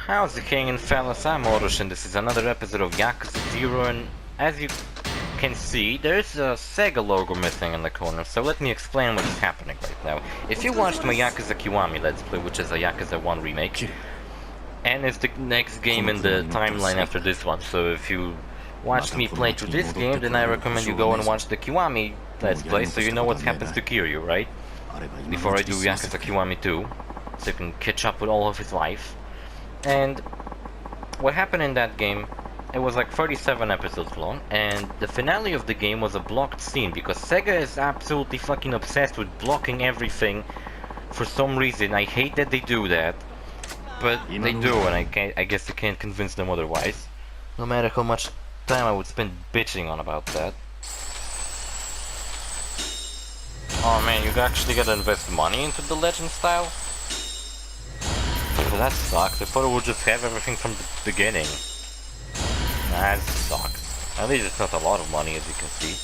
How's it going, fellas? I'm OrosZ and this is another episode of Yakuza 0, and as you can see, there's a Sega logo missing in the corner, so let me explain what's happening right now. If you watched my Yakuza Kiwami Let's Play, which is a Yakuza 1 remake, and it's the next game in the timeline after this one, so if you watched me play through this game, then I recommend you go and watch the Kiwami Let's Play, so you know what happens to Kiryu, right? Before I do Yakuza Kiwami 2, so you can catch up with all of his life. And what happened in that game, it was like 37 episodes long, and the finale of the game was a blocked scene, because Sega is absolutely fucking obsessed with blocking everything for some reason. I hate that they do that, but they do, and I guess I can't convince them otherwise. No matter how much time I would spend bitching on about that. Oh man, you actually gotta invest money into the Legend style? Well, that sucks. I thought it would just have everything from the beginning. That sucks. At least it's not a lot of money, as you can see.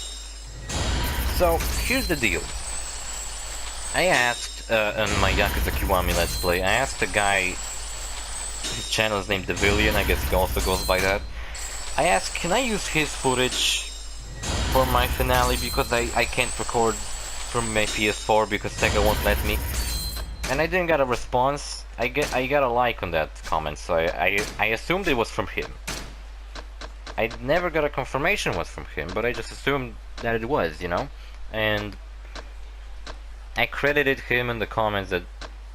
So, here's the deal. I asked, on my Yakuza Kiwami Let's Play, I asked a guy, his channel is named Devillion, I guess he also goes by that. I asked, can I use his footage for my finale, because I can't record from my PS4 because Sega won't let me. And I didn't get a response. I got a like on that comment, so I assumed it was from him. I never got a confirmation it was from him, but I just assumed that it was, you know? And I credited him in the comments, that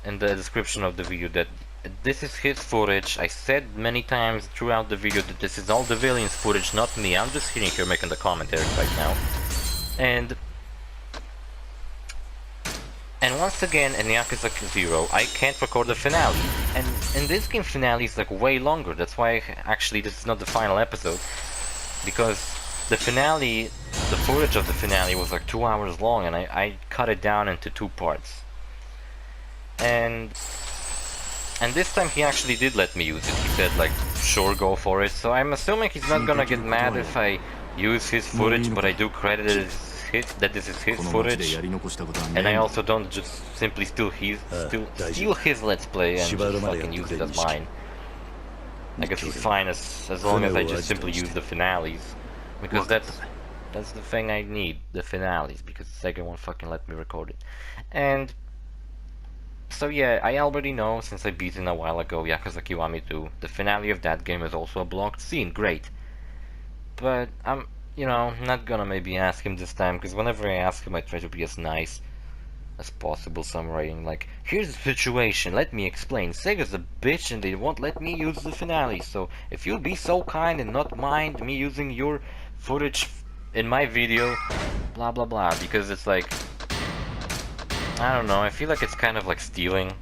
in the description of the video, that this is his footage. I said many times throughout the video that this is all the Devilion's footage, not me. I'm just sitting here making the commentary right now. And once again, in Yakuza 0, I can't record the finale. And in this game, finale is like way longer. That's why actually this is not the final episode. Because the finale, the footage of the finale was like 2 hours long, and I cut it down into 2 parts. And this time he actually did let me use it. He said like, sure, go for it. So I'm assuming he's not gonna get mad if I use his footage, but I do credit it that this is his footage, and I also don't just simply steal his Let's Play and just fucking use it as mine. I guess it's fine as long as I just simply use the finales, because that's the thing I need, the finales, because Sega won't fucking let me record it. And so yeah, I already know, since I beat it a while ago, Yakuza Kiwami 2, the finale of that game is also a blocked scene. Great. But I'm, you know, not gonna maybe ask him this time, because whenever I ask him I try to be as nice as possible, summarizing like, here's the situation, let me explain. Sega's a bitch and they won't let me use the finale, so if you'll be so kind and not mind me using your footage in my video, blah blah blah, because it's like, I don't know, I feel like it's kind of like stealing.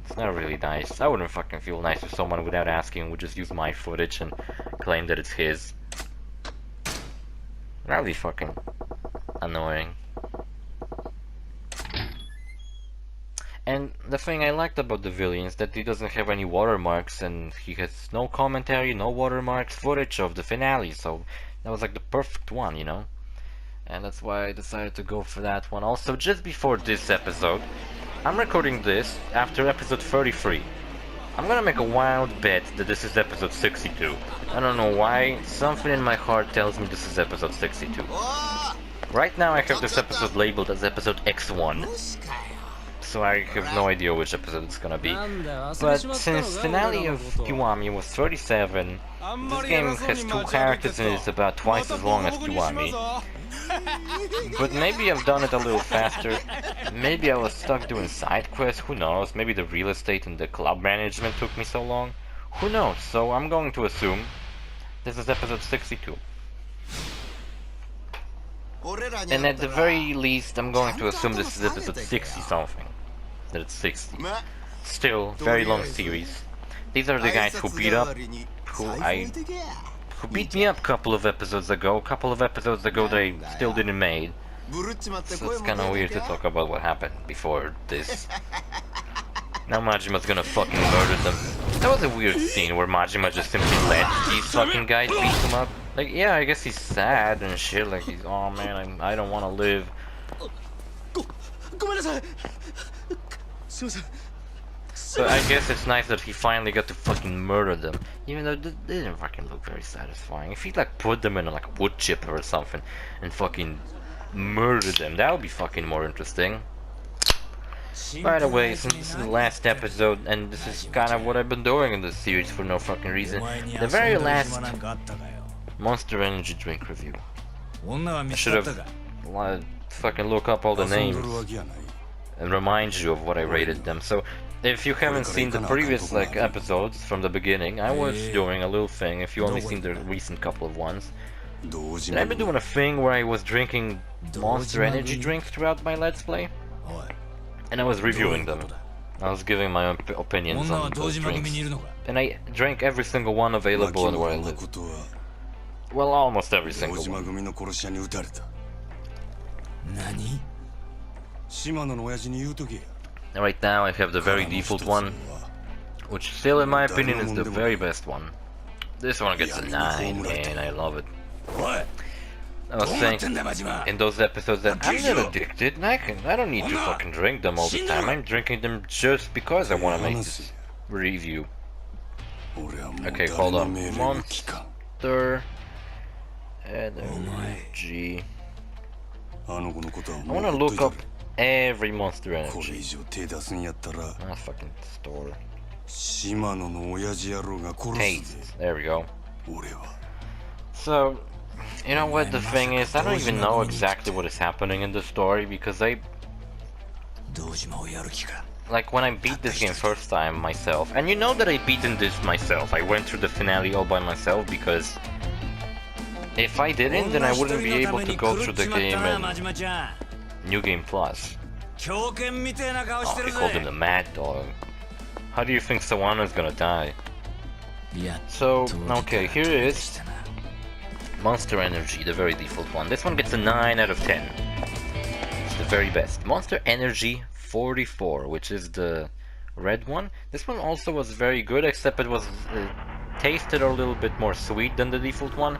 It's not really nice. I wouldn't fucking feel nice if someone without asking would just use my footage and claim that it's his. That'd be fucking annoying. And the thing I liked about the villain is that he doesn't have any watermarks, and he has no commentary, no watermarks footage of the finale, so that was like the perfect one, you know? And that's why I decided to go for that one. Also, just before this episode, I'm recording this after episode 33. I'm gonna make a wild bet that this is episode 62. I don't know why, something in my heart tells me this is episode 62. Right now I have this episode labeled as episode X1, so I have no idea which episode it's gonna be. But since finale of Kiwami was 37, this game has 2 characters and it's about twice as long as Kiwami. But maybe I've done it a little faster. Maybe I was stuck doing side quests, who knows? Maybe the real estate and the club management took me so long. Who knows? So I'm going to assume this is episode 62. And at the very least, I'm going to assume this is episode 60 something. That it's 60. Still, very long series. These are the guys who beat me up a couple of episodes ago. That I still didn't made. So it's kinda weird to talk about what happened before this. Now Majima's gonna fucking murder them. That was a weird scene where Majima just simply let these fucking guys beat him up. Like, yeah, I guess he's sad and shit, like he's, oh man, I don't wanna live. So I guess it's nice that he finally got to fucking murder them, even though they didn't fucking look very satisfying. If he like put them in like a wood chipper or something and fucking murdered them, that would be fucking more interesting. By the way, since this is the last episode, and this is kind of what I've been doing in this series for no fucking reason, the very last Monster Energy drink review. I should have fucking look up all the names and remind you of what I rated them. So if you haven't seen the previous like episodes from the beginning, I was doing a little thing. If you only seen the recent couple of ones, and I've been doing a thing where I was drinking Monster Energy drinks throughout my Let's Play, and I was reviewing them. I was giving my own opinions on those drinks, and I drank every single one available in where I live. Well, almost every single one. Right now I have the very default one, which still in my opinion is the very best one. This one gets a 9, man, I love it. I was saying in those episodes that I'm not addicted, and I don't need to fucking drink them all the time. I'm drinking them just because I want to make this review. Okay, hold on. Monster Energy. I want to look up every Monster Energy. Ah, fucking store. Taste. There we go. So, you know what the thing is? I don't even know exactly what is happening in the story because like when I beat this game first time myself, and you know that I beaten this myself. I went through the finale all by myself because if I didn't, then I wouldn't be able to go through the game and New Game Plus. Oh, he called him the Mad Dog. How do you think Sawano's gonna die? So, okay, here is Monster Energy, the very default one. This one gets a 9 out of 10. It's the very best. Monster Energy 44, which is the red one. This one also was very good, except it was tasted a little bit more sweet than the default one.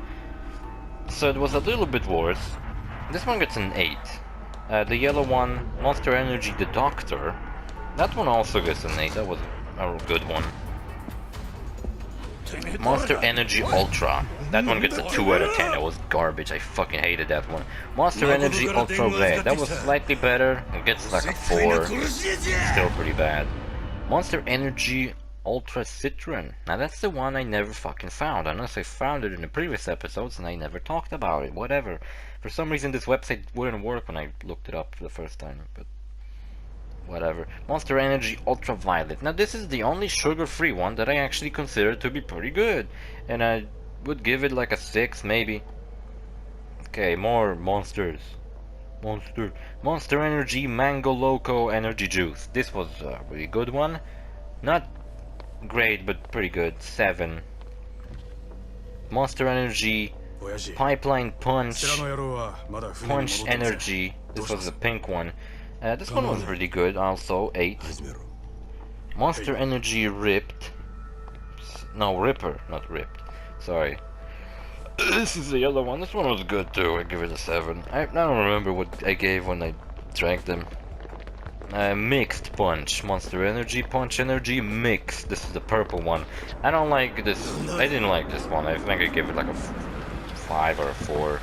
So it was a little bit worse. This one gets an 8. The yellow one, Monster Energy the Doctor, that one also gets an 8. That was a good one. Monster Energy Ultra, that one gets a 2 out of 10. It was garbage. I fucking hated that one. Monster Energy Ultra Red, that was slightly better. It gets like a 4. Still pretty bad. Monster Energy Ultra Citron. Now that's the one I never fucking found, unless I found it in the previous episodes and I never talked about it. Whatever. For some reason this website wouldn't work when I looked it up for the first time, but whatever. Monster Energy Ultra Violet. Now this is the only sugar-free one that I actually consider to be pretty good, and I would give it like a 6 maybe. Okay, more monsters. Monster Energy Mango Loco Energy Juice. This was a really good one. Not great, but pretty good. 7. Monster Energy Pipeline Punch Energy. This was the pink one. This one was really good, also 8. Monster Energy Ripped. No, Ripper, not Ripped. Sorry. This is the yellow one. This one was good too. I give it a 7. I don't remember what I gave when I drank them. Mixed Punch. Monster Energy Punch Energy Mix. This is the purple one. I don't like this. I didn't like this one. I think I gave it like a 5 or a 4.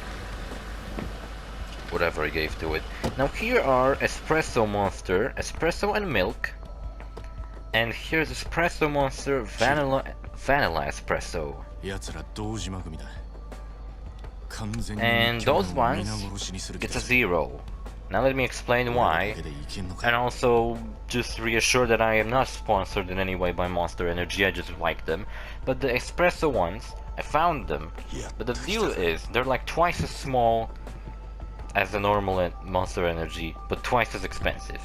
Whatever I gave to it. Now here are Espresso Monster, Espresso and Milk. And here's Espresso Monster Vanilla Espresso. And those ones get a 0. Now let me explain why, and also just reassure that I am not sponsored in any way by Monster Energy, I just like them. But the Espresso ones, I found them, but the deal is they're like twice as small as the normal Monster Energy, but twice as expensive.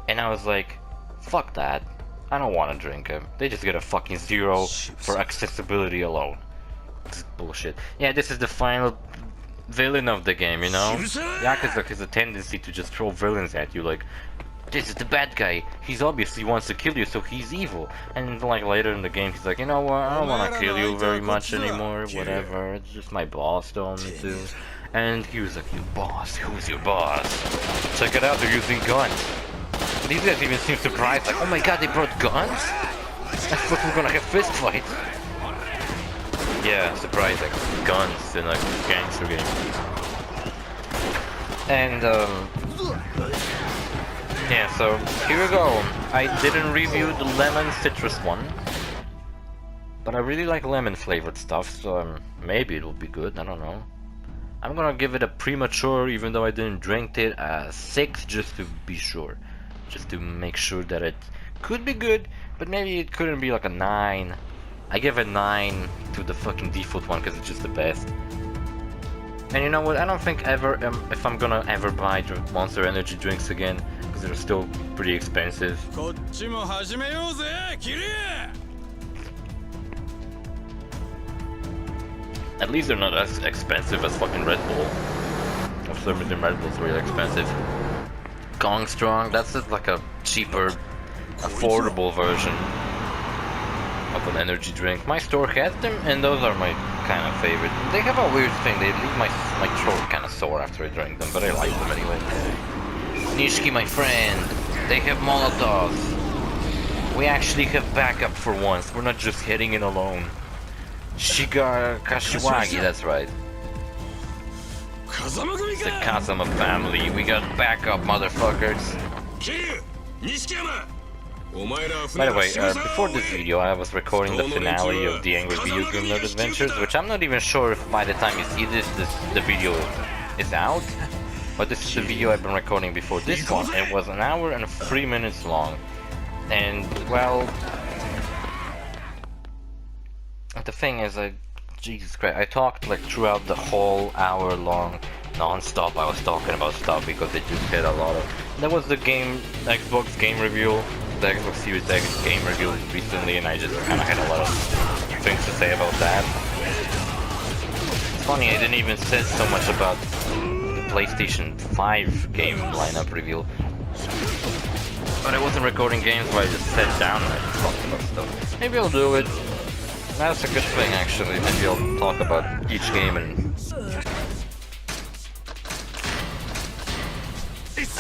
And I was like, fuck that, I don't want to drink them. They just get a fucking 0 for accessibility alone. This is bullshit. Yeah, this is the final villain of the game, you know? Yakuza has a tendency to just throw villains at you, like, this is the bad guy, he's obviously wants to kill you, so he's evil. And like later in the game, he's like, you know what, I don't want to kill you very much anymore, whatever, it's just my boss told me to. And he was like, your boss? Who's your boss? Check it out, they're using guns. These guys even seem surprised, like, oh my god, they brought guns? I thought we were gonna have fist fights. Yeah, surprising. Guns in a gangster game. And, yeah, so here we go. I didn't review the lemon citrus one, but I really like lemon flavored stuff, so maybe it'll be good, I don't know. I'm gonna give it a premature, even though I didn't drink it, 6 just to be sure. Just to make sure that it could be good, but maybe it couldn't be like a 9. I give it 9 to the fucking default one because it's just the best. And you know what, I don't think ever, if I'm gonna ever buy Monster Energy drinks again, because they're still pretty expensive. At least they're not as expensive as fucking Red Bull. I've certainly been Red Bull's really expensive. Gong Strong, that's just like a cheaper, affordable version of an energy drink. My store has them, and those are my kind of favorite. They have a weird thing, they leave my throat kind of sore after I drink them, but I like them anyway. Nishiki, my friend, they have Molotovs. We actually have backup for once, we're not just heading in alone. Shiga Kashiwagi, that's right. It's the Kazama family, we got backup, motherfuckers. By the way, before this video I was recording the finale of the Angry Video Game Nerd Adventures, which I'm not even sure if by the time you see this, the video is out. But this is the video I've been recording before this one. It was 1 hour and 3 minutes long. And, well... the thing is, Jesus Christ, I talked like throughout the whole hour long, non-stop. I was talking about stuff because they just had a lot of... There was the Xbox game review, the Xbox Series X game review recently, and I just kind of had a lot of things to say about that. It's funny, I didn't even say so much about the PlayStation 5 game lineup review. But I wasn't recording games, so I just sat down and I just talked about stuff. Maybe I'll do it. That's a good thing, actually. Maybe I'll talk about each game and...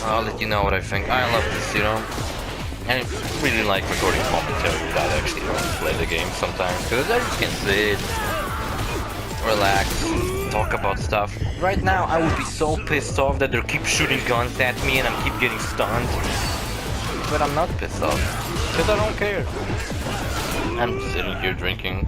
I'll let you know what I think. I love this, you know. I really like recording commentary without actually trying to play the game sometimes, because I just can sit, relax, talk about stuff. Right now, I would be so pissed off that they keep shooting guns at me and I keep getting stunned. But I'm not pissed off, because I don't care. I'm sitting here drinking.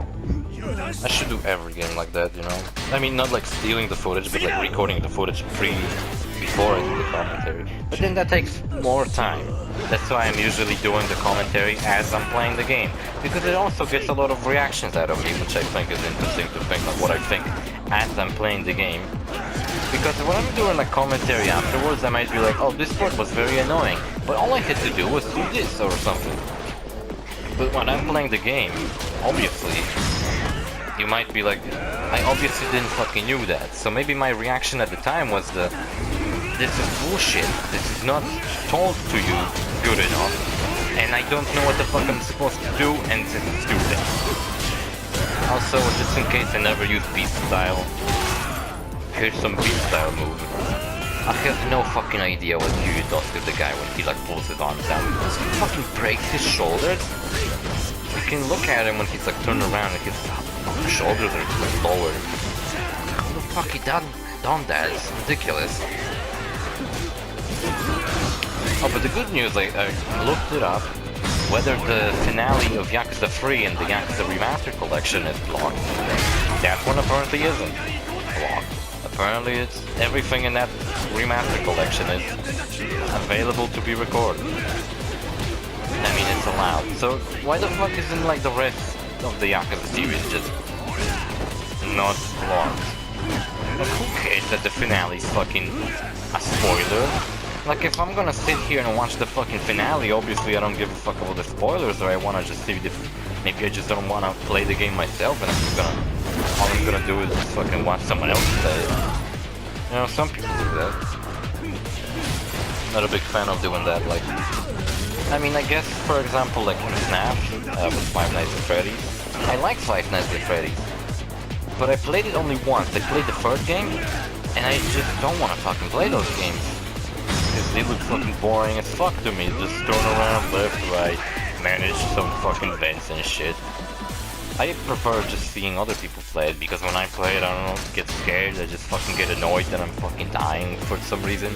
I should do every game like that, you know. I mean, not like stealing the footage, but like recording the footage before I do the commentary. But then that takes more time. That's why I'm usually doing the commentary as I'm playing the game. Because it also gets a lot of reactions out of me, which I think is interesting to think of what I think as I'm playing the game. Because when I'm doing like commentary afterwards, I might be like, oh, this part was very annoying, but all I had to do was do this or something. But when I'm playing the game, obviously, you might be like, I obviously didn't fucking knew that. So maybe my reaction at the time was this is bullshit. This is not told to you good enough. And I don't know what the fuck I'm supposed to do, and this is stupid. Also, just in case I never use beat style, here's some beat style move. I have no fucking idea what Kiryu does to the guy when he like pulls his arms out. Does he fucking break his shoulders? You can look at him when he's like turned around and his shoulders are like lowered. How the fuck he done that? It's ridiculous. Oh, but the good news, I looked it up, whether the finale of Yakuza 3 and the Yakuza Remastered Collection is blocked. That one apparently isn't blocked. Apparently it's everything in that Remastered Collection is available to be recorded. I mean, it's allowed. So why the fuck isn't like the rest of the Yakuza series just not blocked? Like, who cares that the finale is fucking a spoiler? Like, if I'm gonna sit here and watch the fucking finale, obviously I don't give a fuck about the spoilers, or I wanna just see if maybe I just don't wanna play the game myself, and I'm just gonna, all I'm gonna do is just fucking watch someone else play it. You know, some people do that. Not a big fan of doing that, like, I mean, I guess, for example, like Snap with Five Nights at Freddy's. I like Five Nights at Freddy's, but I played it only once. I played the first game, and I just don't wanna fucking play those games. they look fucking boring as fuck to me. Just turn around, left, right, manage some fucking vents and shit. I prefer just seeing other people play it, because when I play it, I don't know, get scared, I just fucking get annoyed that I'm fucking dying for some reason.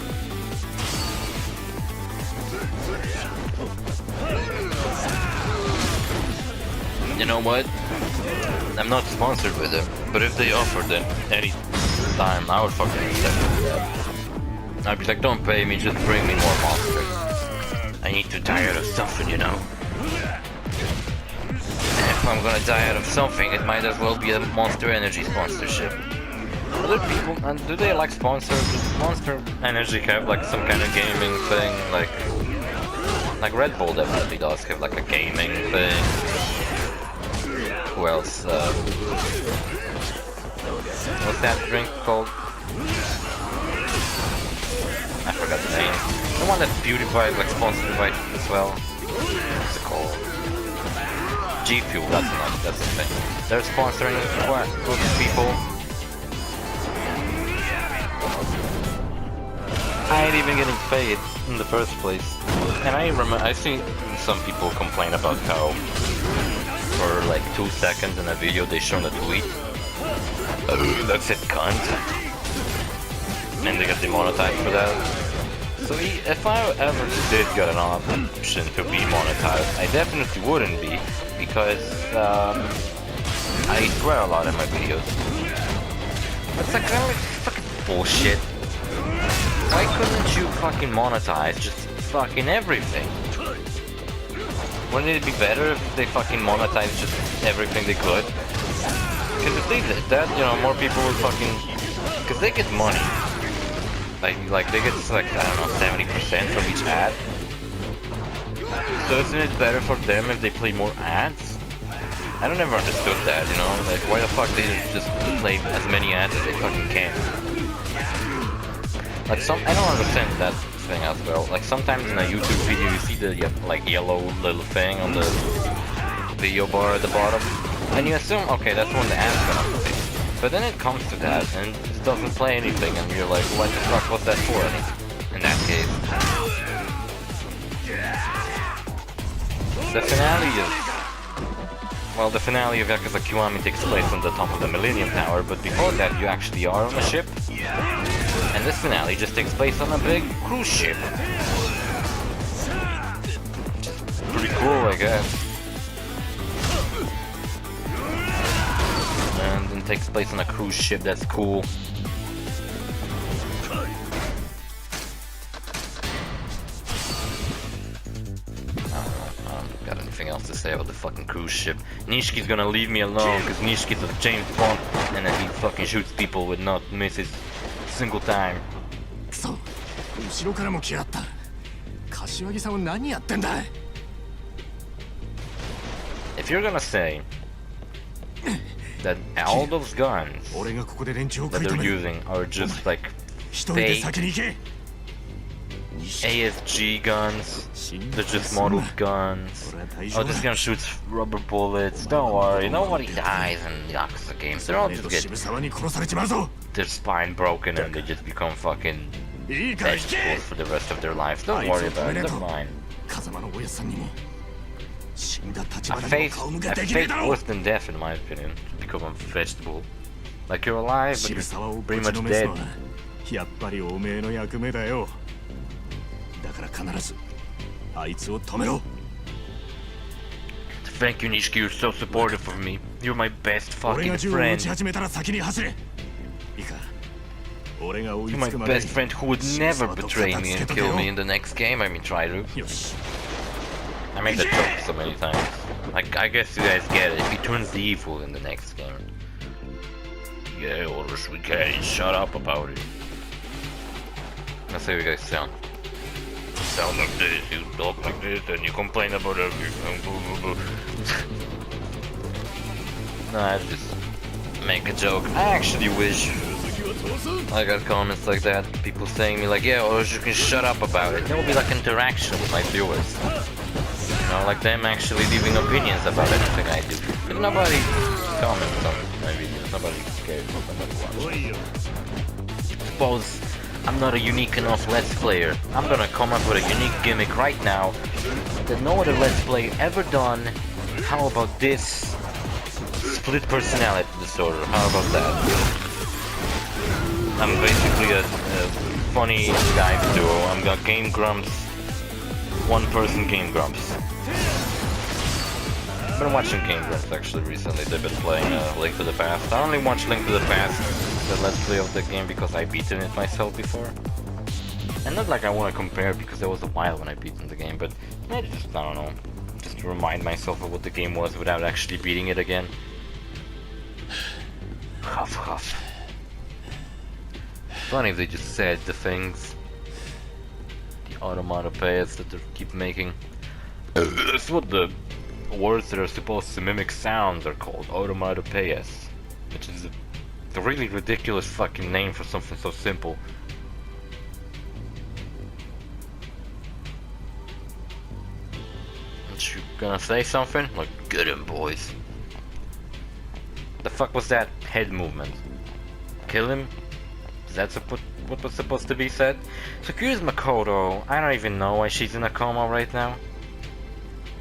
You know what? I'm not sponsored with them, but if they offered them any time, I would fucking accept it. I'd be like, don't pay me, just bring me more monsters. I need to die out of something, you know? And if I'm gonna die out of something, it might as well be a Monster Energy sponsorship. Other people, and do they like sponsors? Does Monster Energy have like some kind of gaming thing? Like Red Bull definitely does have like a gaming thing. Who else? What's that drink called? I forgot the name. The one that's PewDiePie is like sponsored by as well. What's it called? G Fuel, that's the thing. They're sponsoring quite good people. I ain't even getting paid in the first place. And I seen some people complain about how for like 2 seconds in a video they show a tweet. That's it, cunt. And they get demonetized for that. So if I ever did get an option to be monetized, I definitely wouldn't be, because I swear a lot in my videos. It's like kind of fucking bullshit. Why couldn't you fucking monetize just fucking everything? Wouldn't it be better if they fucking monetize just everything they could? Because if they did that, you know, more people would fucking... Because they get money. Like they get like, I don't know, 70% from each ad. So isn't it better for them if they play more ads? I don't ever understood that, you know? Like, why the fuck they just play as many ads as they fucking can? Like I don't understand that thing as well. Like sometimes in a YouTube video you see the like yellow little thing on the video bar at the bottom, and you assume, okay, that's when the ad's gonna play. But then it comes to that and it doesn't play anything, and you're like, what the fuck was that for? In that case, the finale is, well, the finale of Yakuza Kiwami takes place on the top of the Millennium Tower, but before that you actually are on a ship. And this finale just takes place on a big cruise ship. Pretty cool, I guess. And it takes place on a cruise ship, that's cool. Got anything else to say about the fucking cruise ship? Nishiki's gonna leave me alone, because Nishiki's a James Bond, and then he fucking shoots people with not misses single time. So, 後ろからも来やがった。柏木さんは何やってんだい? If you're gonna say that all those guns that they're using are just like fake ASG guns, they're just modeled guns. Oh, this gun shoots rubber bullets. Don't worry, nobody dies in Yakuza games. They're all just get their spine broken and they just become fucking vegetables for the rest of their lives. Don't worry about it, they're fine. A fate worse than death, in my opinion, to become a vegetable. Like you're alive, but you're pretty much dead. Thank you, Nishiki, you're so supportive of me. You're my best fucking friend. You're my best friend who would never betray me and kill me in the next game. I mean, try to. I made that joke so many times. Like, I guess you guys get it. If he turns evil in the next game. Yeah, OrosZ, we can't shut up about it. Let's see how you guys sound. You sound like this, you talk like this, and you complain about everything. No, I just make a joke. I actually wish I got comments like that. People saying me like, yeah, OrosZ, you can shut up about it. There will be like interaction with my viewers. You know, like them actually leaving opinions about anything I do. But nobody comments on my videos, nobody cares, nobody watches. Suppose I'm not a unique enough Let's Player. I'm gonna come up with a unique gimmick right now that no other Let's Play ever done. How about this? Split personality disorder. How about that? I'm basically a funny guys duo. I'm got Game Grumps. One person Game Grumps. I've been watching Game Grumps actually recently. They've been playing Link to the Past. I only watched Link to the Past, the Let's Play of the game, because I beaten it myself before. And not like I want to compare, because there was a while when I beaten the game, but I don't know. Just to remind myself of what the game was without actually beating it again. Huff huff. Funny if they just said the things. The automatopoeias that they keep making. That's what the words that are supposed to mimic sounds are called, automatopoeias. Which is a really ridiculous fucking name for something so simple. Aren't you gonna say something? Like, get him, boys. The fuck was that head movement? Kill him? Is that what was supposed to be said? So here's Makoto. I don't even know why she's in a coma right now.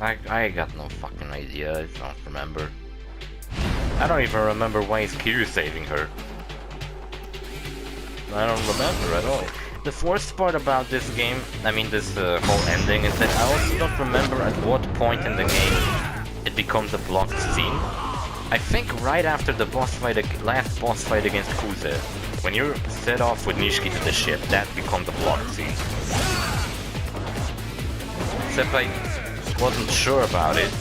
I got no fucking idea. I don't remember. I don't even remember why is Kiryu saving her. I don't remember at all. The worst part about this game, I mean this whole ending, is that I also don't remember at what point in the game it becomes a blocked scene. I think right after the boss fight, last boss fight against YAKUZA, when you set off with Nishiki to the ship, that becomes a blocked scene. Except I wasn't sure about it,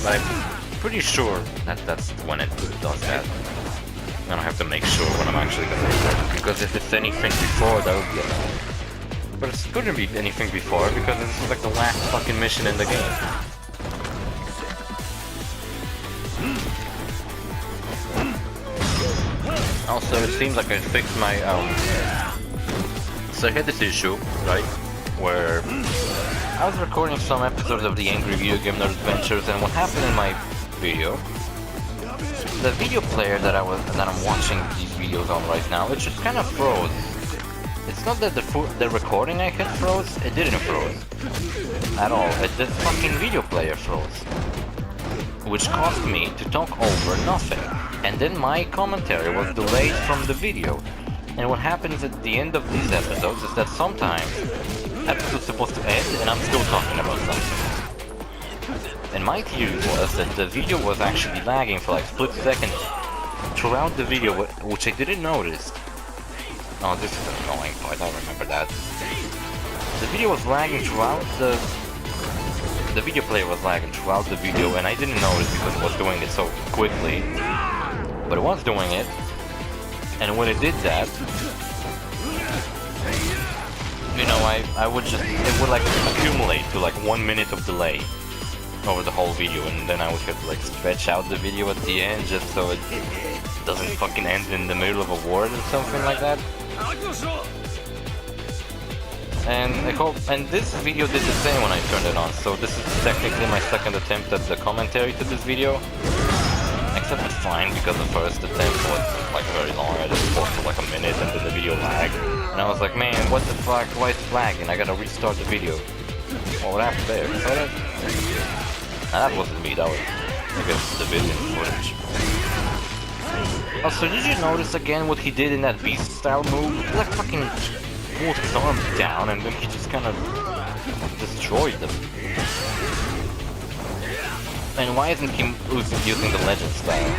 but I'm pretty sure that that's when it does that. I don't have to make sure when I'm actually gonna do that, because if it's anything before, that would be a... But it couldn't be anything before, because this is like the last fucking mission in the game. Also, it seems like I fixed my, So I had this issue, right, where I was recording some episodes of the Angry Video Game Nerd Adventures, and what happened in my video, the video player that I'm watching these videos on right now, it just kind of froze. It's not that the recording I had froze, it didn't froze at all. The fucking video player froze, which caused me to talk over nothing. And then my commentary was delayed from the video. And what happens at the end of these episodes is that sometimes episode's supposed to end and I'm still talking about something. And my theory was that the video was actually lagging for like split seconds throughout the video, which I didn't notice. Oh, this is an annoying part, I remember that. The video was lagging throughout the video player was lagging throughout the video, and I didn't notice because it was doing it so quickly. But it was doing it, and when it did that, you know, I would just, it would like accumulate to like 1 minute of delay over the whole video, and then I would have to like stretch out the video at the end just so it doesn't fucking end in the middle of a word or something like that. And I hope, and this video did the same when I turned it on, so this is technically my second attempt at the commentary to this video. Except it's fine, because the first attempt was like very long, I just paused for like a minute and then the video lagged. And I was like, man, what the fuck, why is it lagging? I gotta restart the video. Well, what happened there? So that wasn't me, that was, I guess, the civilian footage. Also, did you notice again what he did in that beast style move? He like fucking pulled his arms down and then he just kind of destroyed them. And why isn't he using the legend style?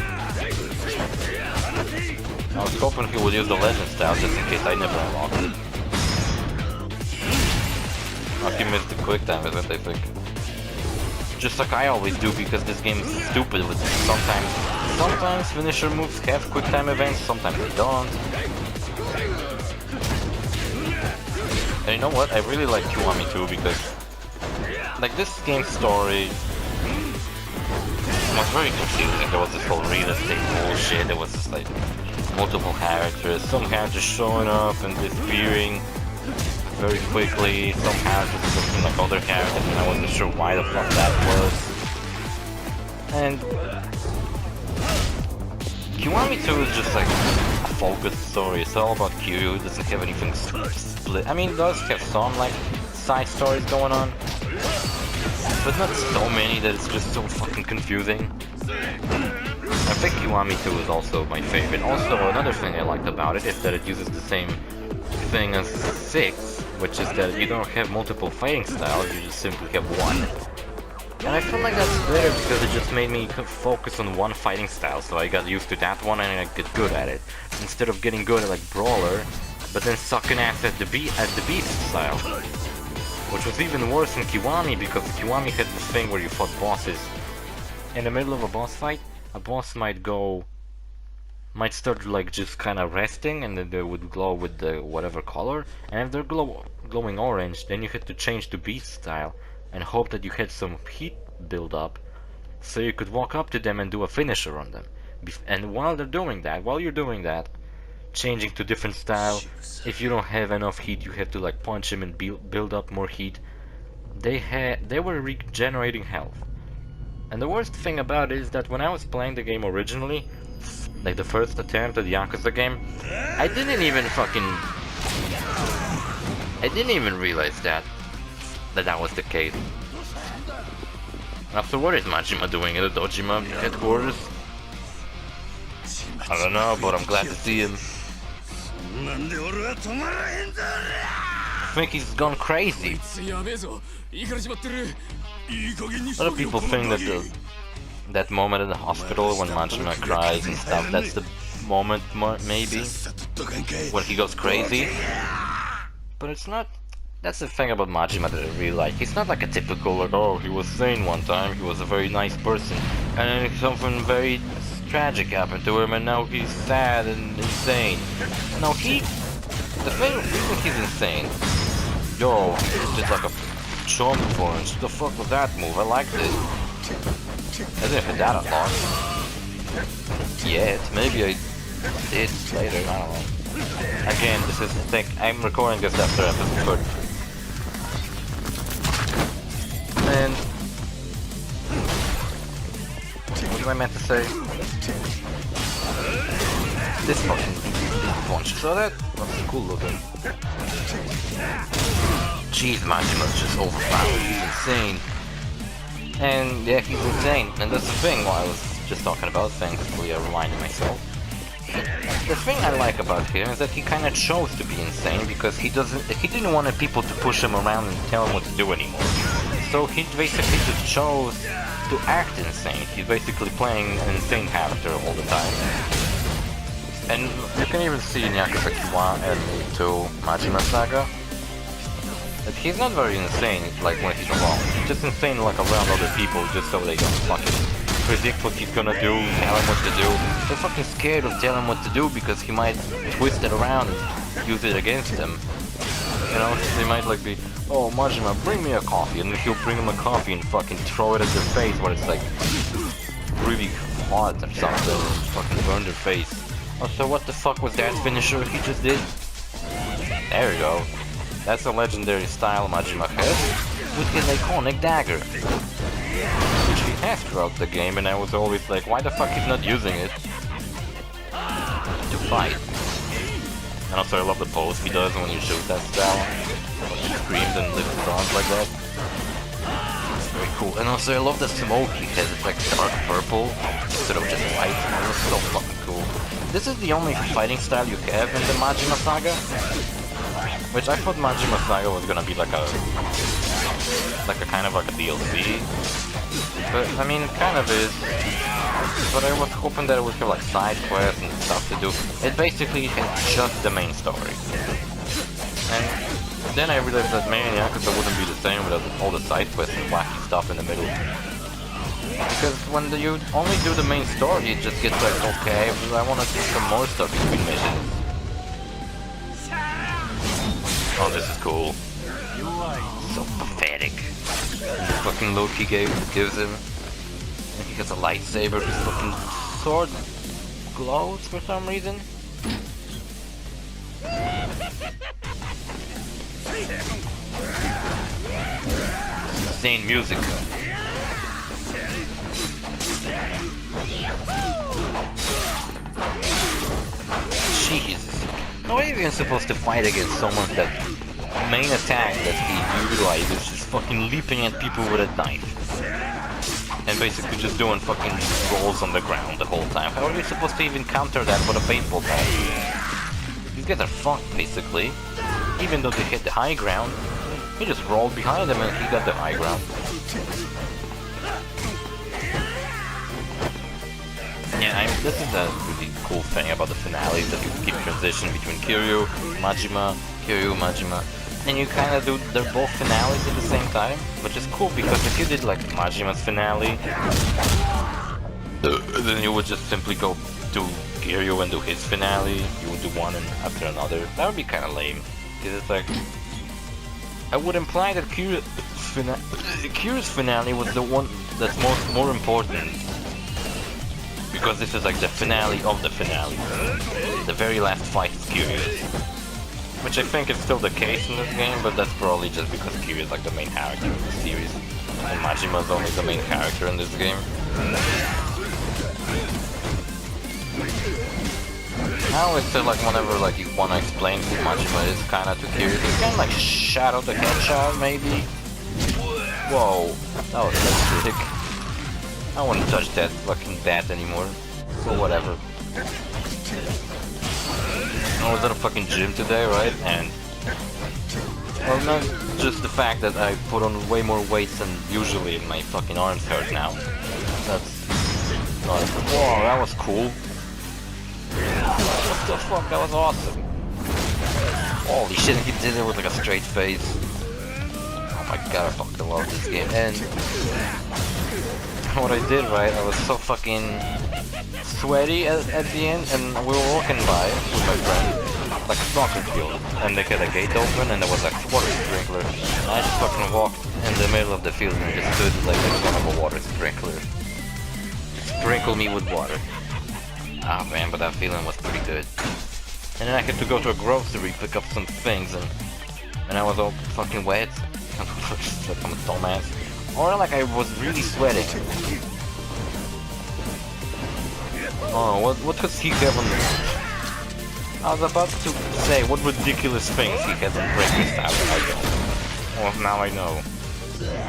I was hoping he would use the legend style just in case I never unlocked it. Oh, he missed the quick time event, I think. Just like I always do, because this game is stupid with sometimes finisher moves have quick time events, sometimes they don't. And you know what? I really like Kiwami too, because like this game's story was very confusing. There was this whole real estate bullshit, there was just like multiple characters, some characters showing up and disappearing very quickly, some characters looking like other characters and I wasn't sure why the fuck that was. And Kiwami 2 is just like a focused story. It's all about Kiryu. It doesn't have anything split. I mean, it does have some like side stories going on, but not so many that it's just so fucking confusing. I think Kiwami 2 is also my favorite. Also, another thing I liked about it is that it uses the same thing as 6, which is that you don't have multiple fighting styles, you just simply have one. And I feel like that's better because it just made me focus on one fighting style, so I got used to that one and I get good at it. Instead of getting good at like Brawler, but then sucking ass at the Beast style. Which was even worse in Kiwami because Kiwami had this thing where you fought bosses. In the middle of a boss fight, a boss might start like just kind of resting, and then they would glow with the whatever color, and if they're glowing orange, then you had to change to Beast style and hope that you had some heat build up so you could walk up to them and do a finisher on them. And while you're doing that, changing to different style, if you don't have enough heat you have to like punch him and build up more heat. They were regenerating health. And the worst thing about it is that when I was playing the game originally, like the first attempt at the YAKUZA game, I didn't even realize that was the case. After what is Majima doing at the Dojima headquarters? I don't know, but I'm glad to see him. I think he's gone crazy. A lot of people think that that moment in the hospital when Majima cries and stuff, that's the moment maybe when he goes crazy. But it's not. That's the thing about Majima that I really like. He's not like a typical like, oh, he was sane one time, he was a very nice person, and then something very tragic happened to him and now he's sad and insane. No, the reason he's insane, yo, he did like a jump performance. What the fuck was that move? I liked it. I didn't hit that a lot. Yet, maybe I did later, I don't know. Again, this is the thing, I'm recording this after episode 30. And what I meant to say? This fucking punch. Saw that? That's cool looking. Jeez, Majima's just overpowered. He's insane. And yeah, he's insane. And that's the thing what I was just talking about. Thankfully, I reminded myself. The thing I like about him is that he kind of chose to be insane because he didn't want people to push him around and tell him what to do anymore. So he basically just chose to act insane. He's basically playing an insane character all the time. And you can even see in YAKUZA Kiwami and 2 Majima Saga that he's not very insane like when he's alone. He's just insane like around other people just so they don't fucking predict what he's gonna do, tell him what to do. They're fucking scared of telling him what to do because he might twist it around and use it against them. You know, they might like be, oh Majima, bring me a coffee, and he'll bring him a coffee and fucking throw it at their face where it's like really hot or something, and fucking burn their face. Oh, so what the fuck was that finisher he just did? There you go. That's a legendary style Majima has with his iconic dagger, which he has throughout the game, and I was always like, why the fuck he's not using it to fight? And also I love the pose he does when you shoot that style. He screams and lifts his arms like that. It's very cool. And also I love the smoke he has. It's like dark purple instead of just white. Oh, it's so fucking cool. This is the only fighting style you have in the Majima Saga. Which I thought Majima Saga was gonna be like a kind of like a DLC. But I mean it kind of is. But I was hoping that it would have like side quests and stuff to do. It basically has just the main story. And then I realized that man, YAKUZA wouldn't be the same without all the side quests and wacky stuff in the middle. Because when you only do the main story, it just gets like, okay, but I want to do some more stuff between missions. Oh, this is cool. So pathetic. The fucking look he gives him. And he gets a lightsaber, his fucking sword glows for some reason. Insane music. How are you even supposed to fight against someone that main attack that he utilizes is just fucking leaping at people with a knife? And basically just doing fucking rolls on the ground the whole time. How are you supposed to even counter that with a baseball bat? These guys are fucked, basically. Even though they hit the high ground, he just rolled behind them and he got the high ground. Yeah, this is a really cool thing about the finale, that you keep transition between Kiryu, Majima, and you kind of do, they're both finales at the same time, which is cool because if you did like Majima's finale, then you would just simply go do Kiryu and do his finale, you would do one and after another. That would be kind of lame, because it's like, I would imply that Kiryu's finale was the one that's more important. Because this is like the finale of the finale. The very last fight is Kiryu's. Which I think is still the case in this game, but that's probably just because Kiryu is like the main character of the series. And Majima is only the main character in this game. I always feel like whenever like you want to explain who Majima is kinda to Kiryu, it's kinda like Shadow the Hedgehog maybe? Whoa, that was so sick. I don't want to touch that fucking bat anymore. Or whatever. I was at a fucking gym today, right? And... well, not just the fact that I put on way more weights than usually and my fucking arms hurt now. That's... whoa, that was cool. What the fuck, that was awesome. Holy shit, he did it with like a straight face. Oh my god, I fucking love this game. And... what I did, right, I was so fucking sweaty at the end, and we were walking by with my friend, like a soccer field, and they had a gate open, and there was like a water sprinkler, and I just fucking walked in the middle of the field and just stood like in front of a water sprinkler. Sprinkle me with water. Ah man, but that feeling was pretty good. And then I had to go to a grocery, pick up some things, and I was all fucking wet. Like I'm a dumbass. Or like I was really sweating. Oh, what does he have on the... I was about to say what ridiculous things he has on breakfast hour. I don't. Well, now I know.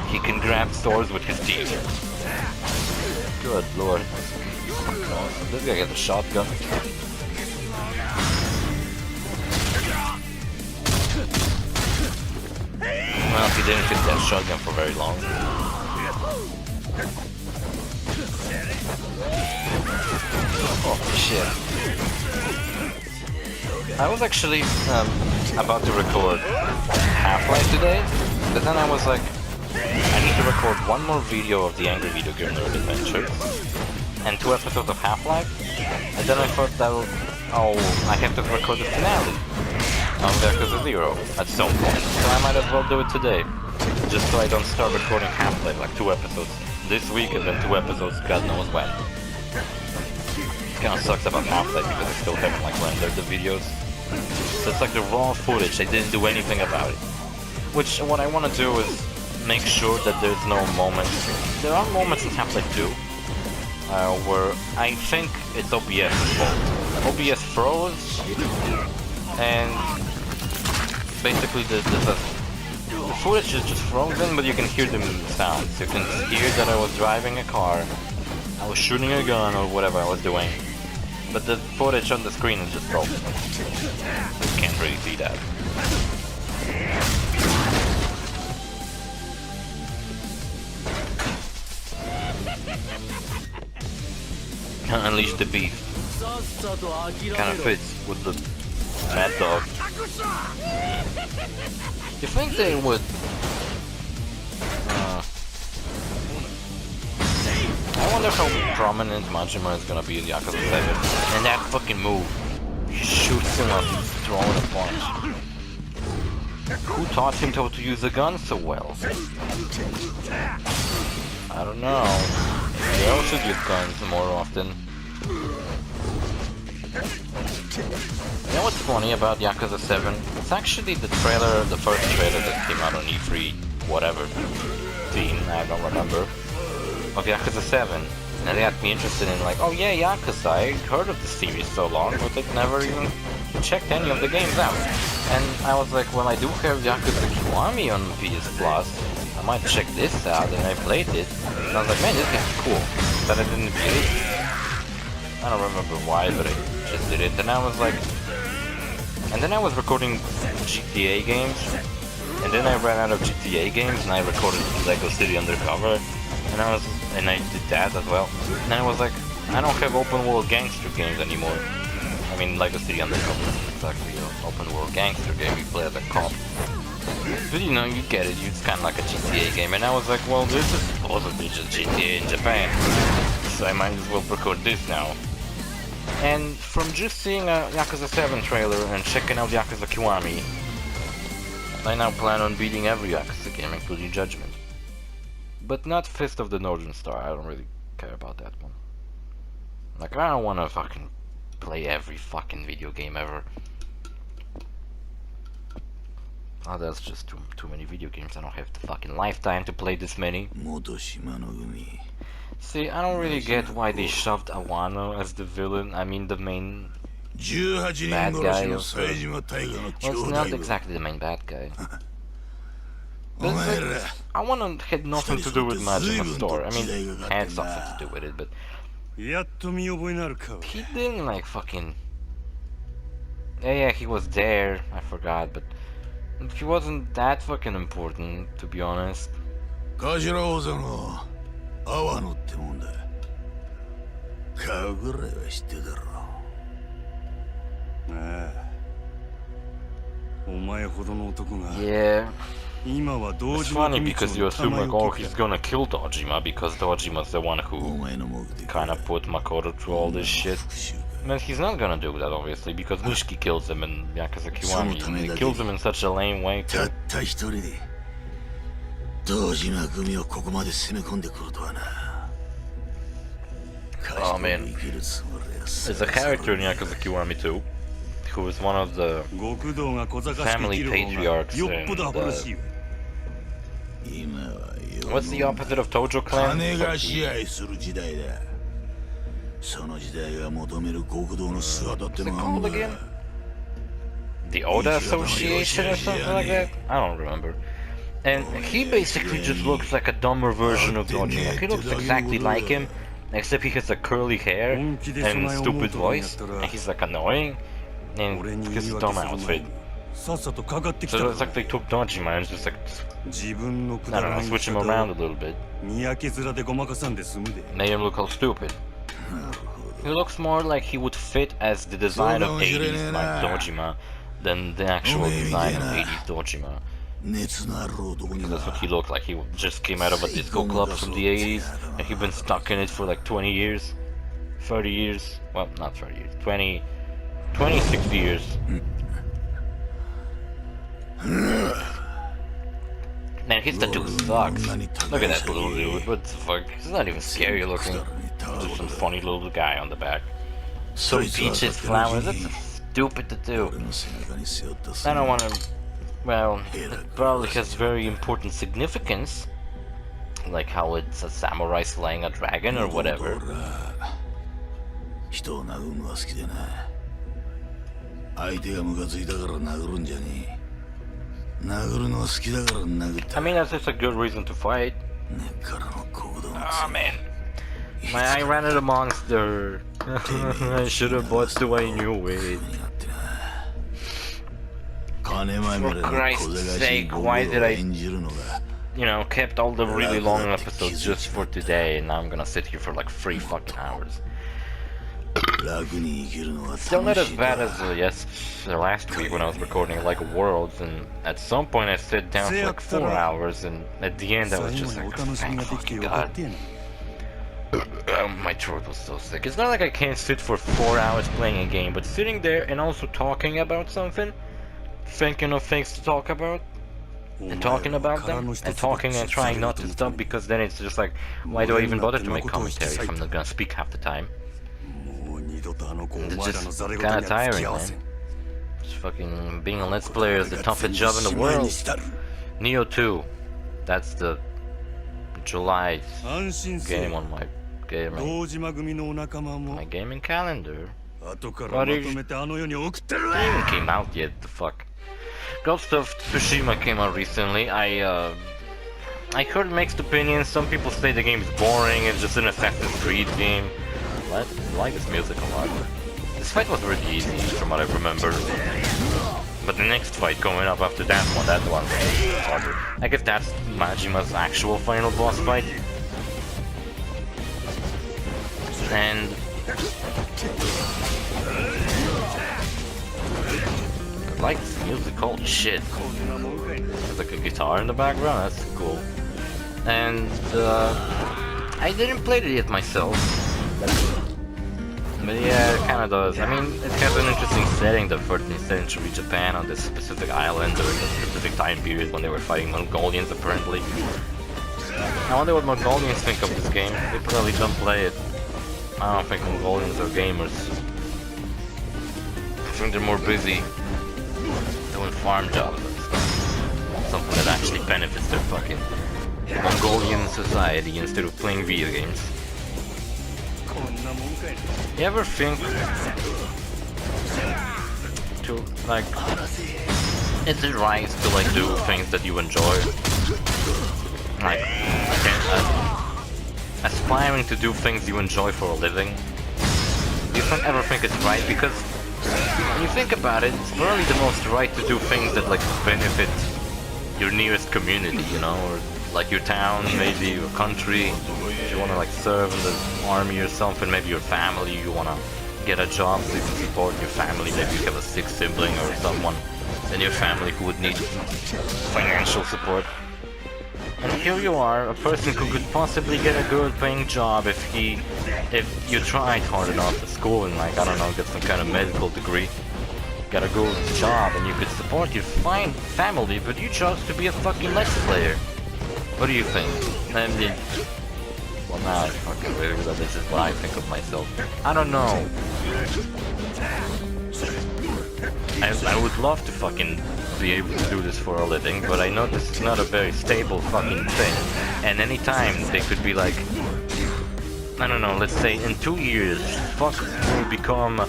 He can grab swords with his teeth. Good lord. This guy has a shotgun. Well, he didn't hit that shotgun for very long. Oh shit. I was actually about to record Half-Life today, but then I was like, I need to record one more video of the Angry Video Game Nerd Adventure and 2 episodes of Half-Life, and then I thought that would, I have to record the finale of YAKUZA 0 at some point, so I might as well do it today, just so I don't start recording Half-Life, like 2 episodes this week and then 2 episodes God knows when. Kinda sucks about Half-Life because I still haven't like rendered the videos, so it's like the raw footage, I didn't do anything about it. Which, what I want to do is make sure that there's no moments, there are moments in Half-Life 2 where I think it's OBS's fault. OBS froze, and basically the footage is just frozen, but you can hear the sounds. You can hear that I was driving a car, I was shooting a gun or whatever I was doing, but the footage on the screen is just frozen. You can't really see that. Unleash the beast. Kinda fits with the Mad Dog. You think they would... I wonder how prominent Majima is gonna be in YAKUZA 7. And that fucking move. He shoots him up, throwing a punch. Who taught him how to use a gun so well? I don't know. They all should use guns more often. You know what's funny about YAKUZA 7? It's actually the trailer, the first trailer that came out on E3, whatever, I don't remember, of YAKUZA 7. And it got me interested in like, oh yeah, YAKUZA, I heard of the series so long, but it never even checked any of the games out. And I was like, well, I do have Yakuza Kiwami on PS Plus. I might check this out, and I played it. And I was like, man, this game's cool. But I didn't beat it. I don't remember why, but I just did it. And I was like... And then I was recording GTA games. And then I ran out of GTA games, and I recorded Lego City Undercover. And I did that as well. And I was like, I don't have open world gangster games anymore. I mean, Lego City Undercover is exactly an open world gangster game. You play as a cop. But you know, you get it. It's kind of like a GTA game. And I was like, well, this is supposed to be just GTA in Japan. So I might as well record this now. And from just seeing a Yakuza 7 trailer and checking out Yakuza Kiwami, I now plan on beating every Yakuza game, including Judgment. But not Fist of the Northern Star. I don't really care about that one. Like, I don't want to fucking play every fucking video game ever. Oh, that's just too many video games. I don't have the fucking lifetime to play this many. See, I don't really get why they shoved Awano as the villain. I mean, the main bad guy of the... Well, it's not exactly the main bad guy. But like, Awano had nothing to do with Majima's story. I mean, it had something to do with it, but... He didn't, like, fucking... Yeah, he was there, I forgot, but... He wasn't that fucking important, to be honest. 阿波野ってもんだ。顔ぐらいは知ってるだろう。ああ。お前ほどの男が。Yeah. It's funny because you assume like, oh, he's gonna kill Dojima because Dojima's the one who kind of put Makoto through all this shit. But he's not gonna do that, obviously, because Mushiki kills him in Yakuza Kiwami. And he kills him in such a lame way, too. Oh man, there's a character in Yakuza Kiwami too, who is one of the family patriarchs and what's the opposite of Tojo clan? What's it called again? The Oda Association or something like that? I don't remember. And he basically just looks like a dumber version of Dojima. He looks exactly like him, except he has a curly hair and stupid voice, and he's like annoying, and his dumb outfit. So it's like they took Dojima and just like, I don't know, switch him around a little bit. Made him look all stupid. He looks more like he would fit as the design of 80s like Dojima than the actual design of 80s Dojima. Because that's what he looked like. He just came out of a disco club from the 80s, and he'd been stuck in it for like 20 years. 30 years. Well, not 30 years. 60 years. Man, his tattoo sucks. Look at that little dude. What the fuck? He's not even scary looking. Just some funny little guy on the back. Some peaches, flowers. That's a stupid tattoo. I don't want to... Well, it probably has very important significance, like how it's a samurai slaying a dragon or whatever. I mean, that's just a good reason to fight. Oh man, my eye ran at a monster. I should have bought the way I knew it. For Christ's sake, why did I, kept all the really long episodes just for today, and now I'm gonna sit here for like 3 fucking hours. Still not as bad as last week when I was recording like Worlds, and at some point I sat down for like 4 hours, and at the end I was just like, thank fucking God. My throat was so sick. It's not like I can't sit for 4 hours playing a game, but sitting there and also talking about something, thinking of things to talk about, and talking about them, and talking and trying not to stop, because then it's just like, why do I even bother to make commentary if I'm not gonna speak half the time? It's just kinda tiring, man. Just fucking being a Let's Player is the toughest job in the world. Neo 2, that's the July game on my gaming calendar. But it even came out yet, the fuck. Ghost of Tsushima came out recently. I heard mixed opinions. Some people say the game is boring, it's just an Assassin's Creed game. I like this music a lot. This fight was really easy from what I remember. But the next fight coming up after that one was harder. I guess that's Majima's actual final boss fight. And I like this music, holy shit. There's like a guitar in the background, that's cool. And I didn't play it yet myself. But yeah, it kinda does. I mean, it has an interesting setting, the 14th century Japan on this specific island during a specific time period when they were fighting Mongolians apparently. I wonder what Mongolians think of this game. They probably don't play it. I don't think Mongolians are gamers. I think they're more busy doing farm jobs and stuff. Something that actually benefits their fucking Mongolian society instead of playing video games. You ever think to, like, is it right to, like, do things that you enjoy? Like, aspiring to do things you enjoy for a living? Do you ever think it's right? Because when you think about it, it's probably the most right to do things that, like, benefit your nearest community, you know, or like your town, maybe your country. If you want to like serve in the army or something, maybe your family, you want to get a job so you can support your family. Maybe you have a sick sibling or someone in your family who would need financial support. And here you are, a person who could possibly get a good paying job if you tried hard enough at school and, like, I don't know, get some kind of medical degree. Got a good job and you could support your fine family, but you chose to be a fucking Let's Player. What do you think? I mean, well, now I fucking realize that this is what I think of myself. I don't know. I would love to fucking be able to do this for a living, but I know this is not a very stable fucking thing. And anytime they could be like, I don't know, let's say in 2 years, fuck will become a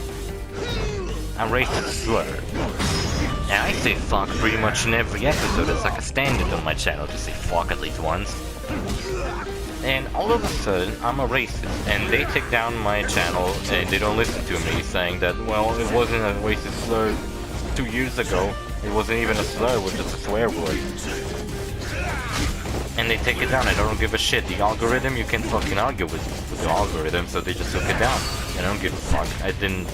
racist slur. And I say fuck pretty much in every episode. It's like a standard on my channel to say fuck at least once. And all of a sudden, I'm a racist, and they take down my channel and they don't listen to me, saying that, well, it wasn't a racist slur 2 years ago. It wasn't even a slur, it was just a swear word. And they take it down, I don't give a shit. The algorithm, you can't fucking argue with the algorithm, so they just took it down. I don't give a fuck. I didn't...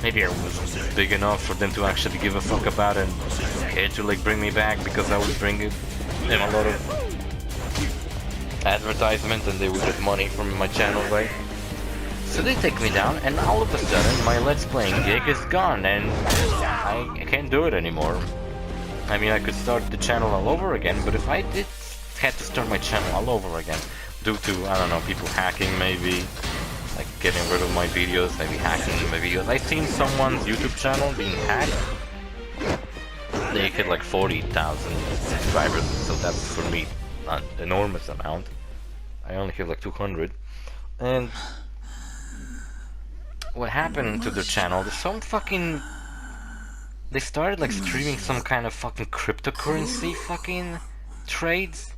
Maybe I was big enough for them to actually give a fuck about it and care to like bring me back because I would bring them a lot of advertisement and they would get money from my channel, right? So they take me down and all of a sudden my Let's Playing gig is gone and I can't do it anymore. I mean, I could start the channel all over again, but if I had to start my channel all over again due to, I don't know, people hacking maybe, like getting rid of my videos, maybe hacking my videos. I've seen someone's YouTube channel being hacked. They hit like 40,000 subscribers, so that's for me an enormous amount. I only have like 200. And what happened to their channel? There's some fucking... They started like streaming some kind of fucking cryptocurrency fucking trades.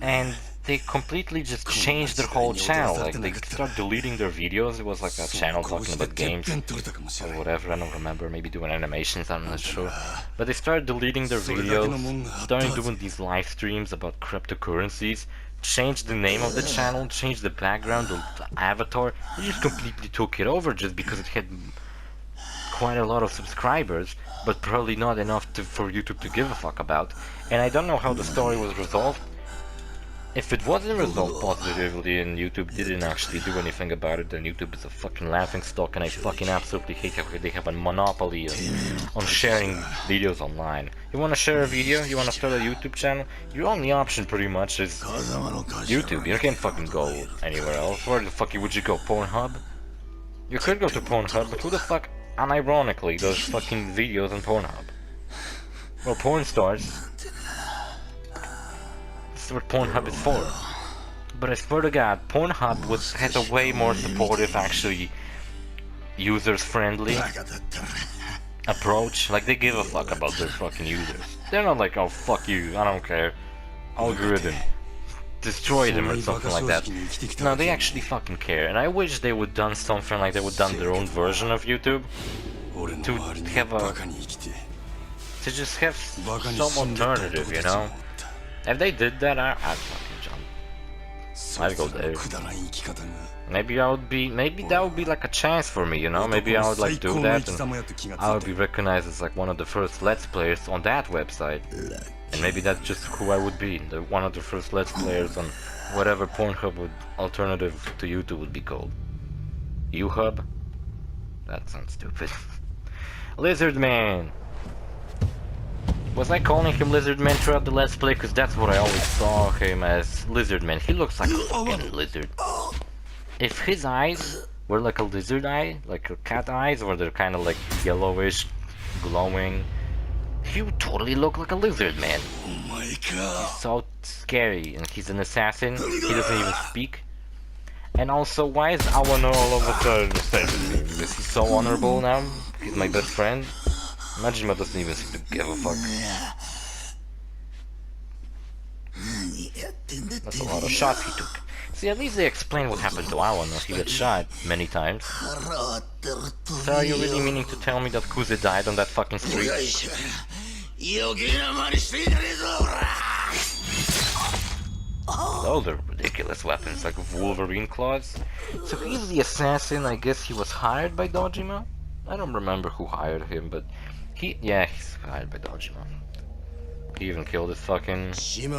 And they completely just changed their whole channel. Like they started deleting their videos. It was like a channel talking about games or whatever. I don't remember. Maybe doing animations. I'm not sure. But they started deleting their videos. Started doing these live streams about cryptocurrencies. Changed the name of the channel. Changed the background, the avatar. They just completely took it over just because it had quite a lot of subscribers, but probably not enough for YouTube to give a fuck about. And I don't know how the story was resolved. If it wasn't resolved positively and YouTube didn't actually do anything about it, then YouTube is a fucking laughingstock, and I fucking absolutely hate how they have a monopoly on sharing videos online. You wanna share a video? You wanna start a YouTube channel? Your only option pretty much is YouTube. You can't fucking go anywhere else. Where the fuck would you go? Pornhub? You could go to Pornhub, but who the fuck unironically does fucking videos on Pornhub? Well, porn stars. That's what Pornhub is for. But I swear to God, Pornhub had a way more supportive, actually, users friendly バカだったら approach. Like they give a fuck about their fucking users. They're not like, oh fuck you, I don't care. Algorithm. Destroy them or something like that. No, they actually fucking care. And I wish they would done something like they would done their own version of YouTube. To have a... to just have some alternative, you know? If they did that, I'd fucking jump. I'd go there. Maybe I would be, maybe that would be like a chance for me, you know? Maybe I would like do that and I would be recognized as like one of the first Let's Players on that website. And maybe that's just who I would be, one of the first Let's Players on whatever Pornhub would, alternative to YouTube would be called. U-Hub? That sounds stupid. Lizard Man! Was I calling him Lizard Man throughout the Let's Play? Cause that's what I always saw him as, Lizard Man. He looks like a fucking lizard. If his eyes were like a lizard eye, like cat eyes, or they're kind of like yellowish, glowing, he would totally look like a lizard man. Oh my He's god. so scary, and he's an assassin. He doesn't even speak. And also, why is Awano all of a sudden the same as me? Is he so honorable now? He's my best friend. Majima doesn't even seem to give a fuck. That's a lot of shots he took. See, at least they explain what happened to Awano. He got shot many times. So are you really meaning to tell me that Kuze died on that fucking street? Those are ridiculous weapons, like Wolverine claws. So he's the assassin. I guess he was hired by Dojima? I don't remember who hired him, but he's hired by Dojima. He even killed his fucking... Killed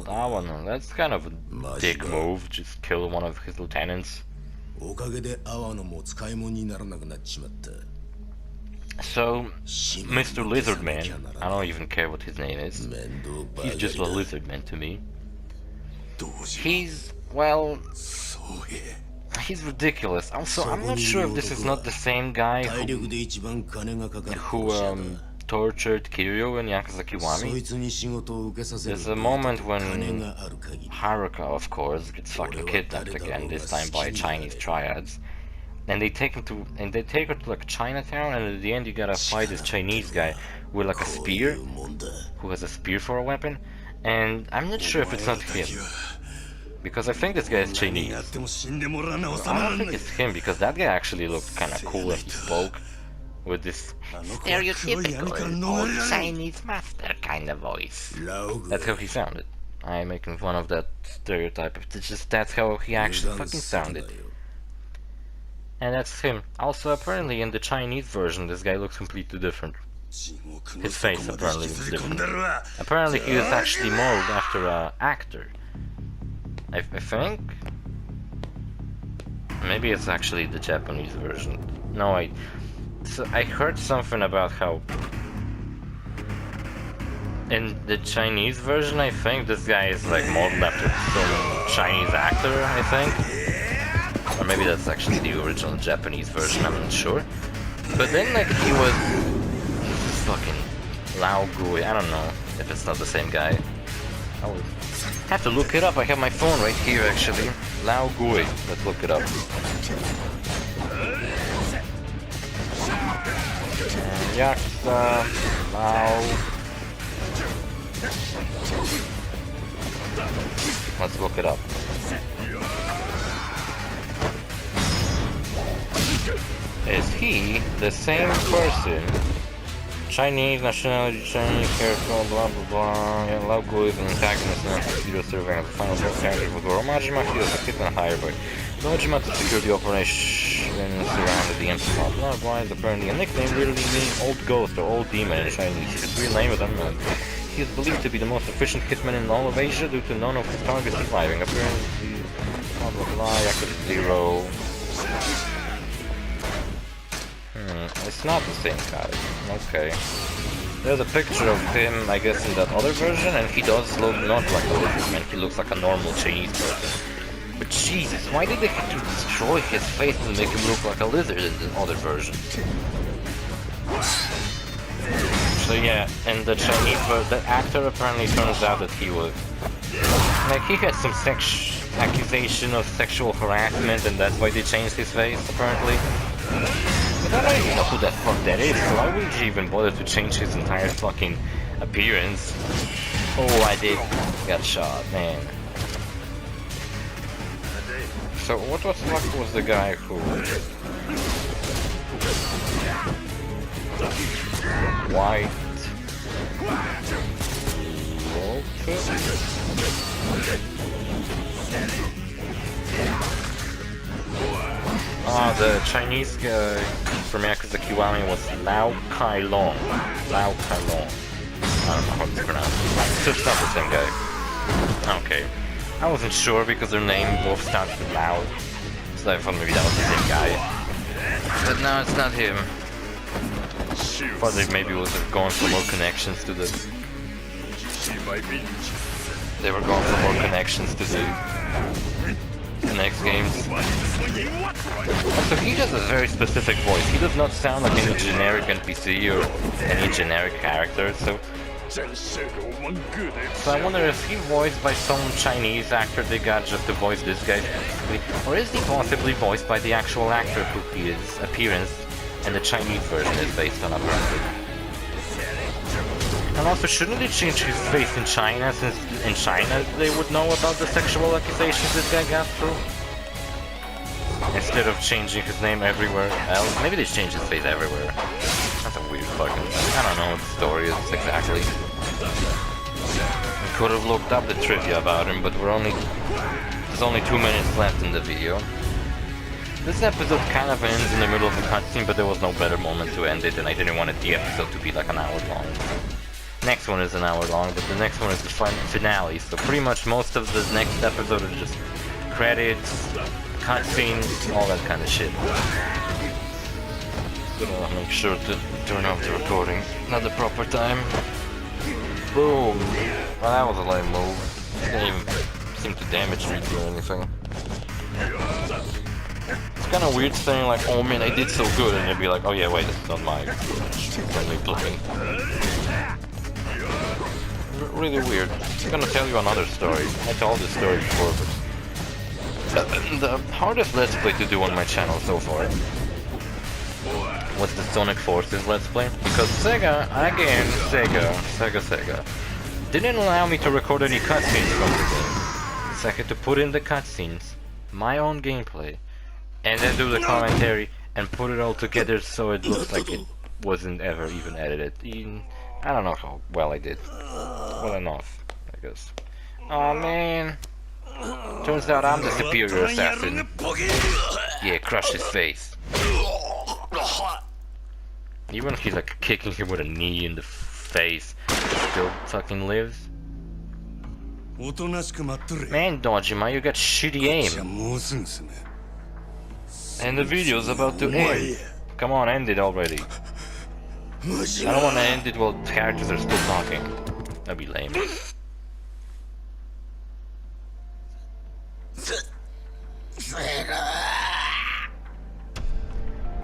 Awano. That's kind of a dick move, just kill one of his lieutenants. So, Mr. Lizardman, I don't even care what his name is, he's just a lizardman to me. He's, well, he's ridiculous. Also, I'm not sure if this is not the same guy who tortured Kiryu in Yakuza Kiwami. There's a moment when Haruka, of course, gets fucking kidnapped again, this time by Chinese triads. And they take her to like Chinatown, and at the end you gotta fight this Chinese guy with like a spear, who has a spear for a weapon, and I'm not sure if it's not him, because I think this guy is Chinese. I don't think it's him, because that guy actually looked kinda cool and he spoke with this stereotypical old Chinese master kind of voice. That's how he sounded. I'm making fun of that stereotype, it's just that's how he actually fucking sounded. And that's him. Also, apparently in the Chinese version, this guy looks completely different. His face apparently looks different. Apparently he was actually modeled after an actor. I think? Maybe it's actually the Japanese version. No, I heard something about how... in the Chinese version, I think this guy is like modeled after some Chinese actor, I think. Or maybe that's actually the original Japanese version, I'm not sure. But then, like, he was fucking Lao Gui. I don't know if it's not the same guy. I will have to look it up. I have my phone right here, actually. Lao Gui. Let's look it up. Yakuza Lao. Let's look it up. Is he the same person? Chinese nationality, Chinese character, blah blah blah. Yeah, Lao is an antagonist now. Hero serving as the final boss character for Goro Majima. He was a hitman hired by Dojima to secure the operation surrounded the empire. Blah blah is apparently a nickname literally meaning old ghost or old demon in Chinese. His real name is unknown. He is believed to be the most efficient hitman in all of Asia due to none of his targets surviving. Apparently, blah blah blah. Yakuza 0. It's not the same guy. Okay. There's a picture of him, I guess, in that other version, and he does look not like a lizard man. He looks like a normal Chinese person. But Jesus, why did they have to destroy his face and make him look like a lizard in the other version? So yeah, in the Chinese version, the actor apparently turns out that he was... like, he had some accusation of sexual harassment, and that's why they changed his face, apparently. But I don't even know who the fuck that is, so why would you even bother to change his entire fucking appearance? Oh, I did. Got shot, man. So what the fuck was the guy who... White... Ah, the Chinese guy from Yakuza Kiwami was Lao Kai Long. Lao Kai Long. I don't know how it's pronounced. So it's not the same guy. Okay. I wasn't sure because their name both starts with Lao. So I thought maybe that was the same guy. But no, it's not him. Thought they maybe was going for more connections to the... They were going for more connections to the next games. So he has a very specific voice. He does not sound like any generic NPC or any generic character, so I wonder if he voiced by some Chinese actor they got just to voice this guy specifically, or is he possibly voiced by the actual actor who his appearance and the Chinese version is based on, apparently. And also, shouldn't they change his face in China, since in China they would know about the sexual accusations this guy got through? Instead of changing his name everywhere else. Maybe they changed his face everywhere. That's a weird fucking... I don't know what the story is exactly. We could have looked up the trivia about him, but there's only 2 minutes left in the video. This episode kind of ends in the middle of a cutscene, but there was no better moment to end it, and I didn't want the episode to be like an hour long. Next one is an hour long, but the next one is the finale, so pretty much most of the next episode is just credits, cutscenes, all that kind of shit. Gonna make sure to turn off the recording at the proper time. Boom! Well, that was a lame move. Didn't even seem to damage me or anything. It's kind of weird saying like, oh man, I did so good, and you'd be like, oh yeah, wait, it's not my friendly play. Really weird. I'm gonna tell you another story. I told this story before, but the hardest Let's Play to do on my channel so far was the Sonic Forces Let's Play, because Sega didn't allow me to record any cutscenes from the game. So I had to put in the cutscenes, my own gameplay, and then do the commentary and put it all together so it looks like it wasn't ever even edited. I don't know how well I did. Well enough, I guess. Oh man. Turns out I'm the superior assassin. Yeah, crush his face. Even if he's like kicking him with a knee in the face, he still fucking lives. Man, Dojima, you got shitty aim. And the video's about to end. Come on, end it already. I don't want to end it while the characters are still talking. That'd be lame.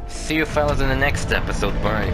See you fellas in the next episode, bye.